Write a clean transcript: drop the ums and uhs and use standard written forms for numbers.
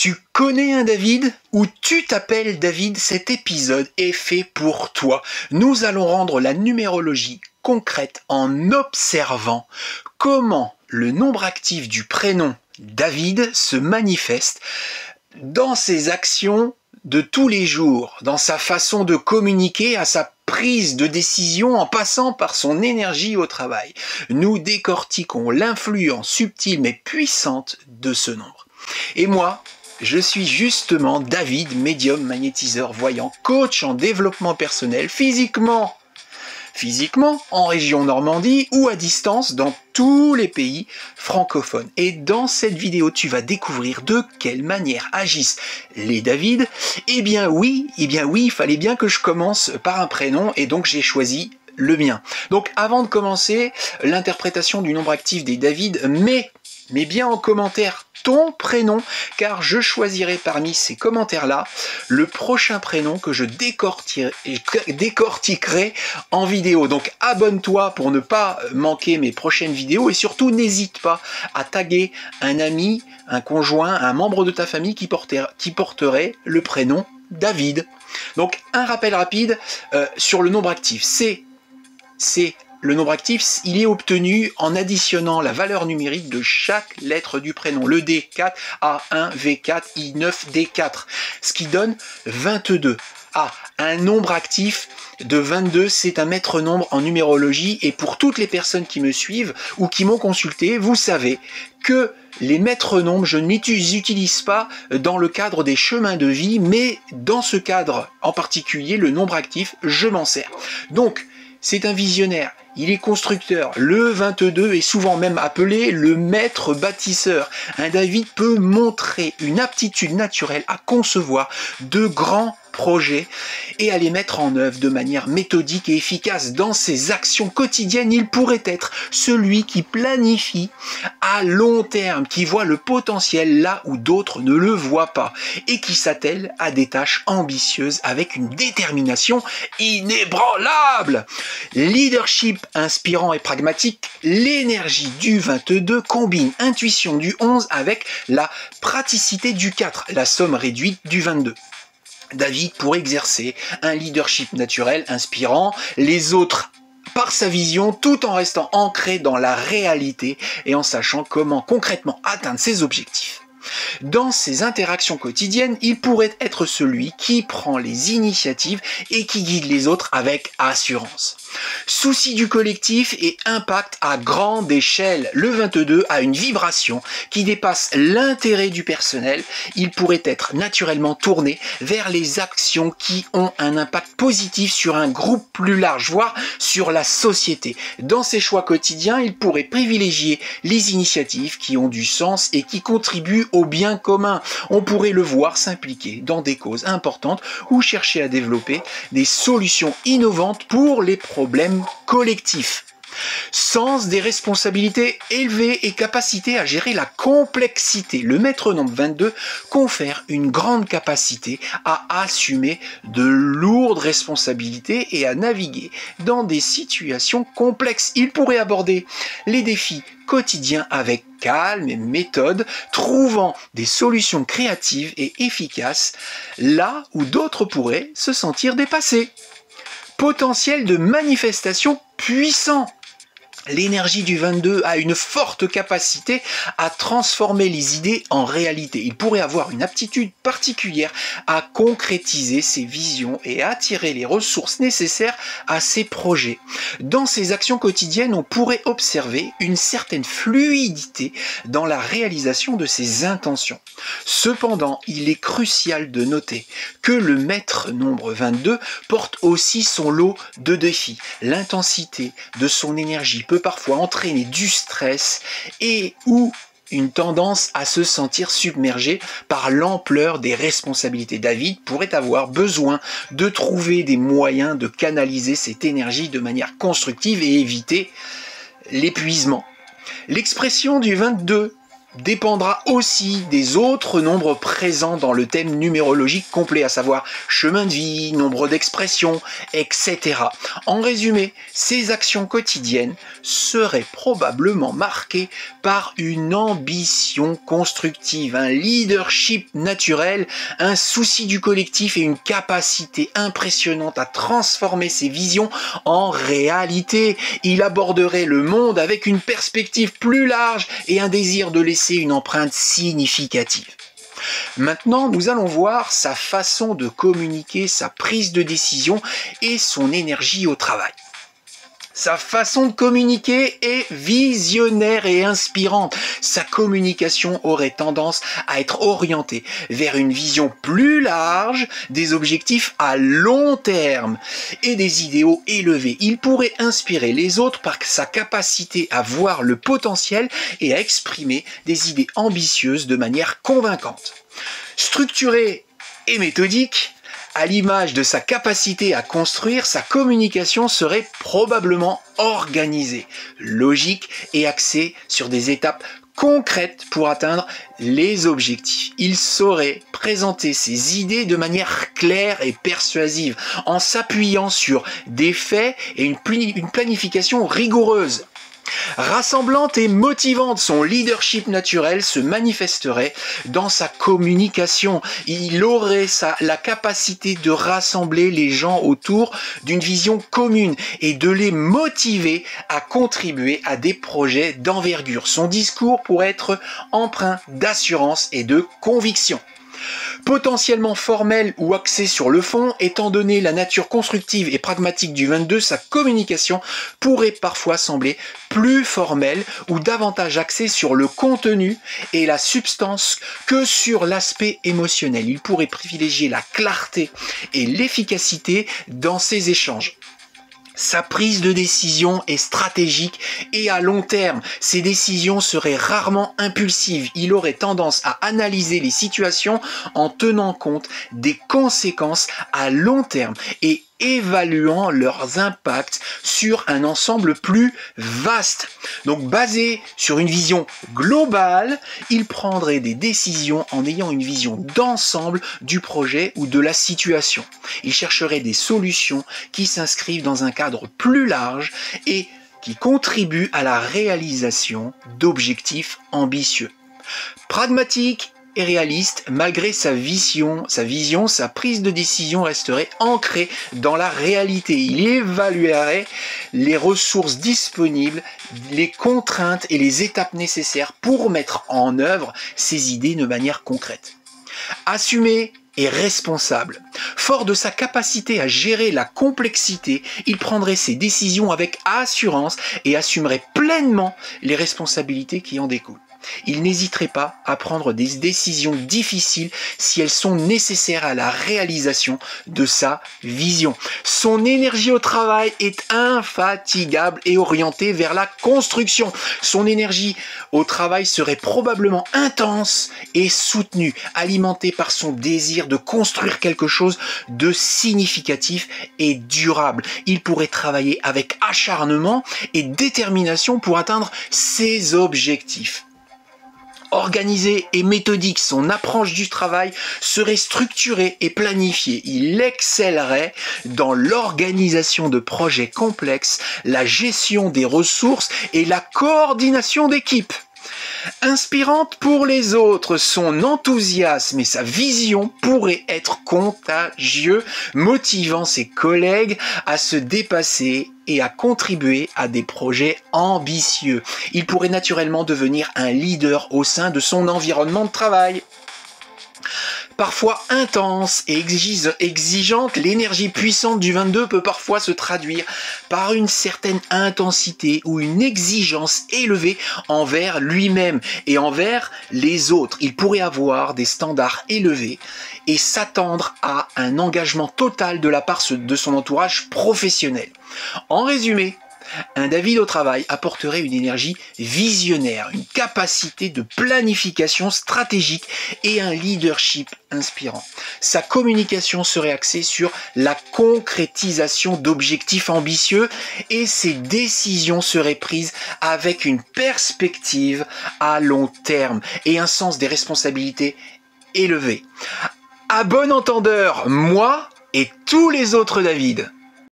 Tu connais un David ou tu t'appelles David? Cet épisode est fait pour toi. Nous allons rendre la numérologie concrète en observant comment le nombre actif du prénom David se manifeste dans ses actions de tous les jours, dans sa façon de communiquer, à sa prise de décision en passant par son énergie au travail. Nous décortiquons l'influence subtile mais puissante de ce nombre. Et moi, je suis justement David, médium, magnétiseur, voyant, coach en développement personnel, physiquement en région Normandie ou à distance dans tous les pays francophones. Et dans cette vidéo, tu vas découvrir de quelle manière agissent les David. Eh bien oui, il fallait bien que je commence par un prénom et donc j'ai choisi le mien. Donc avant de commencer l'interprétation du nombre actif des David, mets bien en commentaire ton prénom, car je choisirai parmi ces commentaires-là le prochain prénom que je décortiquerai en vidéo. Donc abonne-toi pour ne pas manquer mes prochaines vidéos et surtout n'hésite pas à taguer un ami, un conjoint, un membre de ta famille qui porterait le prénom David. Donc un rappel rapide sur le nombre actif. Le nombre actif, il est obtenu en additionnant la valeur numérique de chaque lettre du prénom. Le D4, A1, V4, I9, D4. Ce qui donne 22. Un nombre actif de 22, c'est un maître nombre en numérologie. Et pour toutes les personnes qui me suivent ou qui m'ont consulté, vous savez que les maîtres nombres, je ne les utilise pas dans le cadre des chemins de vie, mais dans ce cadre en particulier, le nombre actif, je m'en sers. Donc, c'est un visionnaire. Il est constructeur. Le 22 est souvent même appelé le maître bâtisseur. Un David peut montrer une aptitude naturelle à concevoir de grands projets et à les mettre en œuvre de manière méthodique et efficace. Dans ses actions quotidiennes, il pourrait être celui qui planifie à long terme, qui voit le potentiel là où d'autres ne le voient pas et qui s'attelle à des tâches ambitieuses avec une détermination inébranlable. Leadership inspirant et pragmatique, l'énergie du 22 combine intuition du 11 avec la praticité du 4, la somme réduite du 22. David pourrait exercer un leadership naturel, inspirant les autres par sa vision, tout en restant ancré dans la réalité et en sachant comment concrètement atteindre ses objectifs. Dans ses interactions quotidiennes, il pourrait être celui qui prend les initiatives et qui guide les autres avec assurance. Souci du collectif et impact à grande échelle. Le 22 a une vibration qui dépasse l'intérêt du personnel. Il pourrait être naturellement tourné vers les actions qui ont un impact positif sur un groupe plus large, voire sur la société. Dans ses choix quotidiens, il pourrait privilégier les initiatives qui ont du sens et qui contribuent au bien commun. On pourrait le voir s'impliquer dans des causes importantes ou chercher à développer des solutions innovantes pour les problèmes collectifs. Sens des responsabilités élevées et capacité à gérer la complexité. Le maître nombre 22 confère une grande capacité à assumer de lourdes responsabilités et à naviguer dans des situations complexes. Il pourrait aborder les défis quotidiens avec calme et méthode, trouvant des solutions créatives et efficaces là où d'autres pourraient se sentir dépassés. Potentiel de manifestation puissant. L'énergie du 22 a une forte capacité à transformer les idées en réalité. Il pourrait avoir une aptitude particulière à concrétiser ses visions et à attirer les ressources nécessaires à ses projets. Dans ses actions quotidiennes, on pourrait observer une certaine fluidité dans la réalisation de ses intentions. Cependant, il est crucial de noter que le maître nombre 22 porte aussi son lot de défis. L'intensité de son énergie peut parfois entraîner du stress et ou une tendance à se sentir submergé par l'ampleur des responsabilités. David pourrait avoir besoin de trouver des moyens de canaliser cette énergie de manière constructive et éviter l'épuisement. L'expression du 22 dépendra aussi des autres nombres présents dans le thème numérologique complet, à savoir chemin de vie, nombre d'expressions, etc. En résumé, ces actions quotidiennes seraient probablement marquées par une ambition constructive, un leadership naturel, un souci du collectif et une capacité impressionnante à transformer ses visions en réalité. Il aborderait le monde avec une perspective plus large et un désir de laisser une empreinte significative. Maintenant, nous allons voir sa façon de communiquer, sa prise de décision et son énergie au travail. Sa façon de communiquer est visionnaire et inspirante. Sa communication aurait tendance à être orientée vers une vision plus large des objectifs à long terme et des idéaux élevés. Il pourrait inspirer les autres par sa capacité à voir le potentiel et à exprimer des idées ambitieuses de manière convaincante. Structuré et méthodique, à l'image de sa capacité à construire, sa communication serait probablement organisée, logique et axée sur des étapes concrètes pour atteindre les objectifs. Il saurait présenter ses idées de manière claire et persuasive, en s'appuyant sur des faits et une planification rigoureuse. Rassemblante et motivante, son leadership naturel se manifesterait dans sa communication. Il aurait la capacité de rassembler les gens autour d'une vision commune et de les motiver à contribuer à des projets d'envergure. Son discours pourrait être empreint d'assurance et de conviction. Potentiellement formel ou axé sur le fond, étant donné la nature constructive et pragmatique du 22, sa communication pourrait parfois sembler plus formelle ou davantage axée sur le contenu et la substance que sur l'aspect émotionnel. Il pourrait privilégier la clarté et l'efficacité dans ses échanges. Sa prise de décision est stratégique et à long terme. Ses décisions seraient rarement impulsives. Il aurait tendance à analyser les situations en tenant compte des conséquences à long terme et évaluant leurs impacts sur un ensemble plus vaste. Donc basé sur une vision globale, il prendrait des décisions en ayant une vision d'ensemble du projet ou de la situation. Il chercherait des solutions qui s'inscrivent dans un cadre plus large et qui contribuent à la réalisation d'objectifs ambitieux. Pragmatique et réaliste, malgré sa vision, sa prise de décision resterait ancrée dans la réalité. Il évaluerait les ressources disponibles, les contraintes et les étapes nécessaires pour mettre en œuvre ses idées de manière concrète. Assumé et responsable. Fort de sa capacité à gérer la complexité, il prendrait ses décisions avec assurance et assumerait pleinement les responsabilités qui en découlent. Il n'hésiterait pas à prendre des décisions difficiles si elles sont nécessaires à la réalisation de sa vision. Son énergie au travail est infatigable et orientée vers la construction. Son énergie au travail serait probablement intense et soutenue, alimentée par son désir de construire quelque chose de significatif et durable. Il pourrait travailler avec acharnement et détermination pour atteindre ses objectifs. Organisé et méthodique, son approche du travail serait structurée et planifiée. Il excellerait dans l'organisation de projets complexes, la gestion des ressources et la coordination d'équipes. Inspirante pour les autres, son enthousiasme et sa vision pourraient être contagieux, motivant ses collègues à se dépasser et à contribuer à des projets ambitieux. Il pourrait naturellement devenir un leader au sein de son environnement de travail. Parfois intense et exigeante, l'énergie puissante du 22 peut parfois se traduire par une certaine intensité ou une exigence élevée envers lui-même et envers les autres. Il pourrait avoir des standards élevés et s'attendre à un engagement total de la part de son entourage professionnel. En résumé, Un David au travail apporterait une énergie visionnaire, une capacité de planification stratégique et un leadership inspirant. Sa communication serait axée sur la concrétisation d'objectifs ambitieux et ses décisions seraient prises avec une perspective à long terme et un sens des responsabilités élevé. À bon entendeur, moi et tous les autres David.